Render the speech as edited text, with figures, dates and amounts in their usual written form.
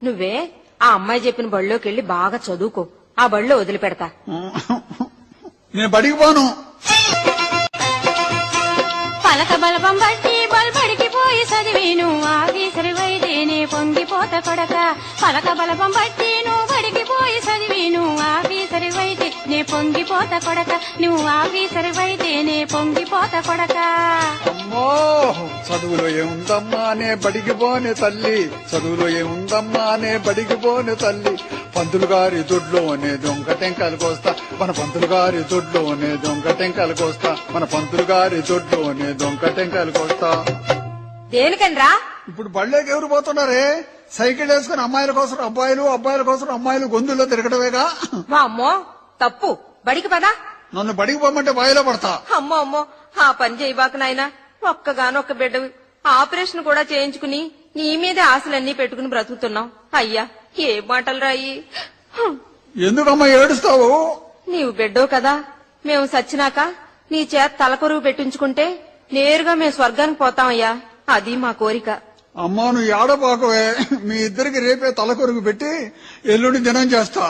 నువ్వే ఆ అమ్మాయి చెప్పిన బడిలోకి వెళ్లి బాగా చదువుకో, ఆ బడిలో వదిలిపెడతా. నేను బడికి పోను. పలక బలపం బట్టి బల్బడికి పోయి చదివేను ఆఫీసరివైతేనే పొంగిపోత కొడక. పలక బలపం బట్టి నువ్వు బడికి పోయి చదివేను ఆఫీసరివైతే నే పొంగిపోత కొడక. నువ్వు ఆఫీసరివైతేనే పొంగిపోత కొడక. అమ్మో చదువులో ఏముందమ్మా నే బడికి పోనే తల్లి, చదువులో ఏముందమ్మా నే బడికి పోనే తల్లి. పంతులు గారి దొడ్లోనే దొంగ టెంకాయలు కోస్తా, మన పంతులు గారి దొడ్లోనే దొంగ టెంకాయలు కోస్తా, మన పంతులు గారి దొడ్లోనే దొంగ టెంకాయలు కోస్తా. దేనికనరా? ఇప్పుడు బళ్ళేకి ఎవరు పోతున్నారే? సైకిల్ వేసుకుని అమ్మాయిల కోసం అబ్బాయిలు, అబ్బాయిల కోసం అమ్మాయిలు గొంతుల్లో తిరగటమేగా. అమ్మో తప్పు, బడికి పదా. నన్ను బడికి పోమంటే బాయిలో పడతా. అమ్మో అమ్మో ఆ పని చేయబాక నాయనా, ఒక్కగానొక్క బిడ్డవి, ఆపరేషన్ కూడా చేయించుకుని నీ మీదే ఆశలన్నీ పెట్టుకుని బ్రతుకుతున్నావు. అయ్యా ఏ మాటలు రాయి. ఎందుకమ్మా ఏడుస్తావు? నీవు బిడ్డో కదా, మేము సచ్చినాక నీ చేత తలకొరువు పెట్టించుకుంటే నేరుగా మేము స్వర్గానికి పోతామయ్యా, అది మా కోరిక. అమ్మా నువ్వు ఏడబాకవే, మీ ఇద్దరికి రేపే తలకొరుగు పెట్టి ఎల్లుండి దినం చేస్తా.